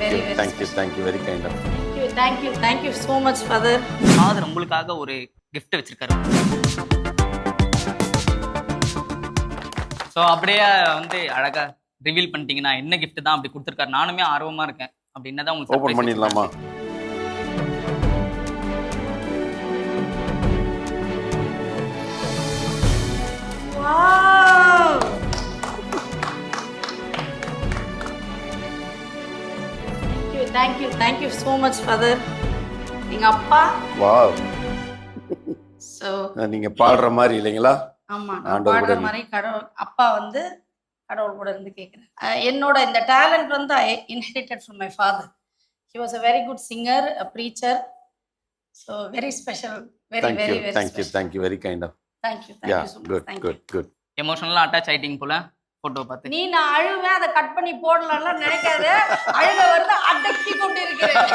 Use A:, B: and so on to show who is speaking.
A: very, very
B: thank you, thank you, very kind of.
A: Thank you so much, Father.
C: Father உங்களுக்காக ஒரு gift வச்சிருக்காரு. So அப்படியே வந்து அழகா ரிவீல் பண்ணிட்டீங்கன்னா என்ன gift தான் அப்படி கொடுத்துருக்காரு. நானுமே ஆர்வமா இருக்கேன். அப்படி என்னதான் உங்களுக்கு
B: ஓபன்
C: surprise
B: பண்ணிடலாமா?
A: Wow! Thank you so much, Father. எங்க அப்பா.
B: வாவ்.
A: So
B: நீங்க பாடுற மாதிரி இல்லைங்களா?
A: ஆமா, நான் பாடுற மாதிரி அப்பா வந்து கடவுள் கூட இருந்து கேட்குறேன். என்னோட இந்த டேலண்ட் வந்து I inherited from my father. He was a very good singer, a preacher. So very special, very special.
B: Thank you, very kind of.
A: Thank you so much.
B: Good, good.
C: எமோஷனலா அட்டாச் ஆயிட்டீங்க போல photo பார்த்து.
A: நீ நான் அழுவேன் அதை cut பண்ணி போடலாம்லாம் நினைக்காத. அழுக வந்து அடக்கி கொண்டு இருக்கிறேன்.